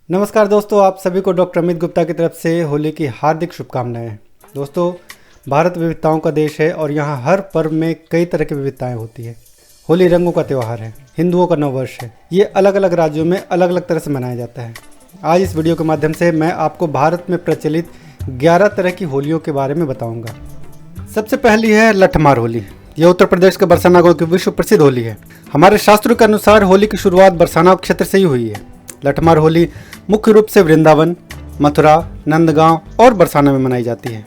नमस्कार दोस्तों, आप सभी को डॉक्टर अमित गुप्ता की तरफ से होली की हार्दिक शुभकामनाएं। दोस्तों, भारत विविधताओं का देश है और यहाँ हर पर्व में कई तरह की विविधताएं होती है। होली रंगों का त्यौहार है, हिंदुओं का नववर्ष है। ये अलग अलग राज्यों में अलग अलग तरह से मनाया जाता है। आज इस वीडियो के माध्यम से मैं आपको भारत में प्रचलित 11 तरह की होलियों के बारे में बताऊँगा। सबसे पहली है लठमार होली। यह उत्तर प्रदेश के बरसाना गाँव की विश्व प्रसिद्ध होली है। हमारे शास्त्रों के अनुसार होली की शुरुआत बरसाना क्षेत्र से ही हुई है। लठमार होली मुख्य रूप से वृंदावन, मथुरा, नंदगांव और बरसाना में मनाई जाती है।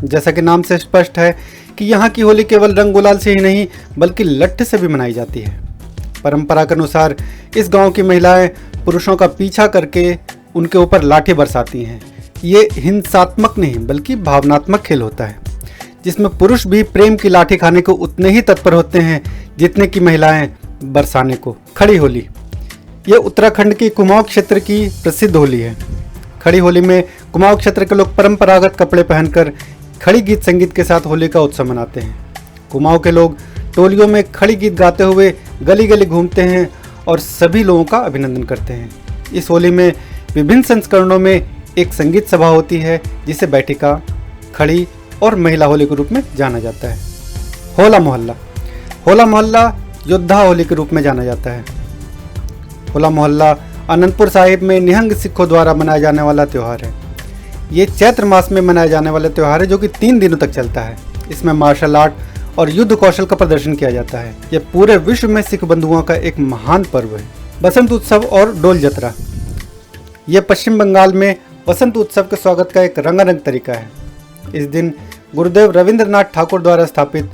जैसा कि नाम से स्पष्ट है कि यहाँ की होली केवल रंग गुलाल से ही नहीं बल्कि लट्ठ से भी मनाई जाती है। परंपरा के अनुसार इस गांव की महिलाएं पुरुषों का पीछा करके उनके ऊपर लाठी बरसाती हैं। ये हिंसात्मक नहीं बल्कि भावनात्मक खेल होता है, जिसमें पुरुष भी प्रेम की लाठी खाने को उतने ही तत्पर होते हैं जितने की महिलाएं बरसाने को। खड़ी होली यह उत्तराखंड की कुमाऊं क्षेत्र की प्रसिद्ध होली है। खड़ी होली में कुमाऊं क्षेत्र के लोग परंपरागत कपड़े पहनकर खड़ी गीत संगीत के साथ होली का उत्सव मनाते हैं। कुमाऊं के लोग टोलियों में खड़ी गीत गाते हुए गली गली घूमते हैं और सभी लोगों का अभिनंदन करते हैं। इस होली में विभिन्न संस्करणों में एक संगीत सभा होती है जिसे बैठिका, खड़ी और महिला होली के रूप में जाना जाता है। होला मोहल्ला होला मोहल्ला योद्धा होली के रूप में जाना जाता है। होला मोहल्ला अनंतपुर साहिब में निहंग सिखों द्वारा मनाया जाने वाला त्यौहार है। ये चैत्र मास में मनाया जाने वाला त्यौहार है जो कि 3 दिनों तक चलता है। इसमें मार्शल आर्ट और युद्ध कौशल का प्रदर्शन किया जाता है। यह पूरे विश्व में सिख बंधुओं का एक महान पर्व है। बसंत उत्सव और डोल जतरा यह पश्चिम बंगाल में वसंत उत्सव के स्वागत का एक रंगारंग तरीका है। इस दिन गुरुदेव रविंद्रनाथ ठाकुर द्वारा स्थापित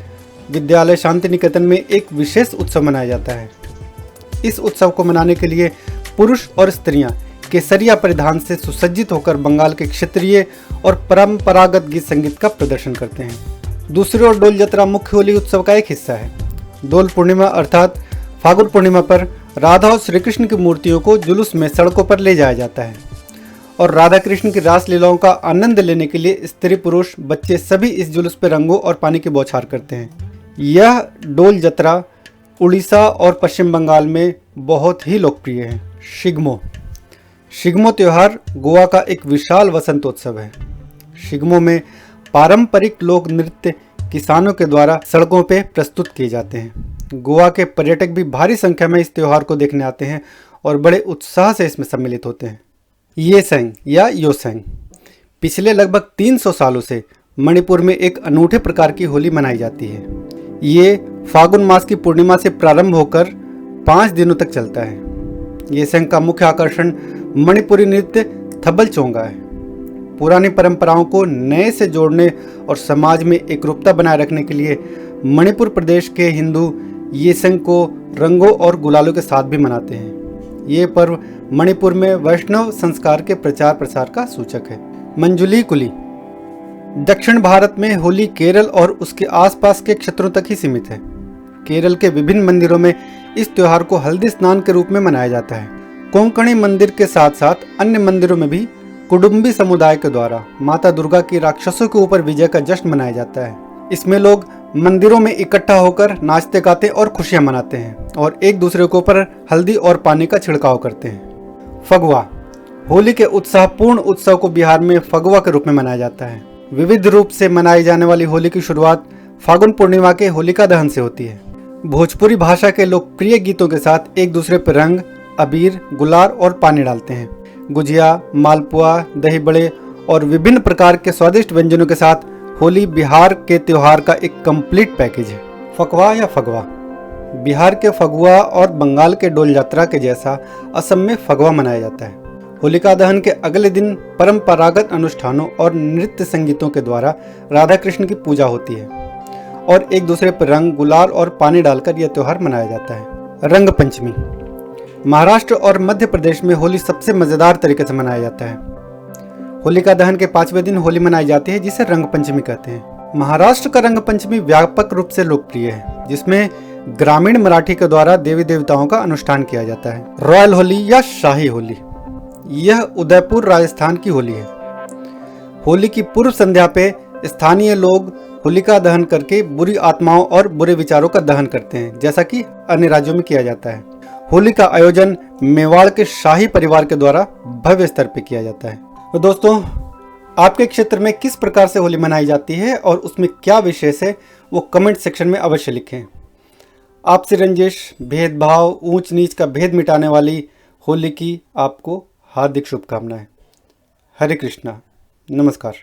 विद्यालय शांति निकेतन में एक विशेष उत्सव मनाया जाता है। इस उत्सव को मनाने के लिए पुरुष और स्त्रियां केसरिया परिधान से सुसज्जित होकर बंगाल के क्षेत्रीय और परंपरागत गीत संगीत का प्रदर्शन करते हैं। दूसरी ओर डोल जतरा मुख्य होली उत्सव का एक हिस्सा है। डोल पूर्णिमा अर्थात फागुन पूर्णिमा पर राधा और श्री कृष्ण की मूर्तियों को जुलूस में सड़कों पर ले जाया जाता है और राधा कृष्ण की रास लीलाओं का आनंद लेने के लिए स्त्री पुरुष बच्चे सभी इस जुलूस पर रंगों और पानी की बौछार करते हैं। यह डोल जतरा उड़ीसा और पश्चिम बंगाल में बहुत ही लोकप्रिय है। शिग्मो त्यौहार गोवा का एक विशाल वसंतोत्सव है। शिग्मो में पारंपरिक लोक नृत्य किसानों के द्वारा सड़कों पर प्रस्तुत किए जाते हैं। गोवा के पर्यटक भी भारी संख्या में इस त्यौहार को देखने आते हैं और बड़े उत्साह से इसमें सम्मिलित होते हैं। येसेंग या योसेंग पिछले लगभग 300 सालों से मणिपुर में एक अनूठे प्रकार की होली मनाई जाती है। ये फागुन मास की पूर्णिमा से प्रारंभ होकर 5 दिनों तक चलता है। येसेंग का मुख्य आकर्षण मणिपुरी नृत्य थबल चोंगा है। पुरानी परंपराओं को नए से जोड़ने और समाज में एकरूपता बनाए रखने के लिए मणिपुर प्रदेश के हिंदू येसेंग को रंगों और गुलालों के साथ भी मनाते हैं। ये पर्व मणिपुर में वैष्णव संस्कार के प्रचार प्रसार का सूचक है। मंजुली कुली दक्षिण भारत में होली केरल और उसके आसपास के क्षेत्रों तक ही सीमित है। केरल के विभिन्न मंदिरों में इस त्योहार को हल्दी स्नान के रूप में मनाया जाता है। कोंकणी मंदिर के साथ साथ अन्य मंदिरों में भी कुडुम्बी समुदाय के द्वारा माता दुर्गा की राक्षसों के ऊपर विजय का जश्न मनाया जाता है। इसमें लोग मंदिरों में इकट्ठा होकर नाचते गाते और खुशियां मनाते हैं और एक दूसरे के ऊपर हल्दी और पानी का छिड़काव करते हैं। फगुआ होली के उत्साहपूर्ण उत्सव को बिहार में फगुआ के रूप में मनाया जाता है। विविध रूप से मनाई जाने वाली होली की शुरुआत फागुन पूर्णिमा के होलिका दहन से होती है। भोजपुरी भाषा के लोकप्रिय गीतों के साथ एक दूसरे पर रंग, अबीर, गुलाल और पानी डालते हैं। गुजिया, मालपुआ, दही बड़े और विभिन्न प्रकार के स्वादिष्ट व्यंजनों के साथ होली बिहार के त्योहार का एक कंप्लीट पैकेज है। फकवा या फगवा बिहार के फगुआ और बंगाल के डोल यात्रा के जैसा असम में फगवा मनाया जाता है। होलिका दहन के अगले दिन परंपरागत अनुष्ठानों और नृत्य संगीतों के द्वारा राधा कृष्ण की पूजा होती है और एक दूसरे पर रंग, गुलाल और पानी डालकर यह त्यौहार मनाया जाता है। रंग पंचमी महाराष्ट्र और मध्य प्रदेश में होली सबसे मजेदार तरीके से मनाया जाता है। होलिका दहन के 5वें दिन होली मनाई जाती है जिसे रंग पंचमी कहते हैं। महाराष्ट्र का रंग पंचमी व्यापक रूप से लोकप्रिय है, जिसमें ग्रामीण मराठी के द्वारा देवी देवताओं का अनुष्ठान किया जाता है। रॉयल होली या शाही होली यह उदयपुर राजस्थान की होली है। होली की पूर्व संध्या पे स्थानीय लोग होलिका दहन करके बुरी आत्माओं और बुरे विचारों का दहन करते हैं, जैसा कि अन्य राज्यों में किया जाता है। होली का आयोजन मेवाड़ के शाही परिवार के द्वारा भव्य स्तर पर किया जाता है। तो दोस्तों, आपके क्षेत्र में किस प्रकार से होली मनाई जाती है और उसमें क्या विशेष है, वो कमेंट सेक्शन में अवश्य लिखें। आपसे रंजिश, भेदभाव, ऊंच नीच का भेद मिटाने वाली होली की आपको हार्दिक शुभकामनाएं। हरे कृष्णा, नमस्कार।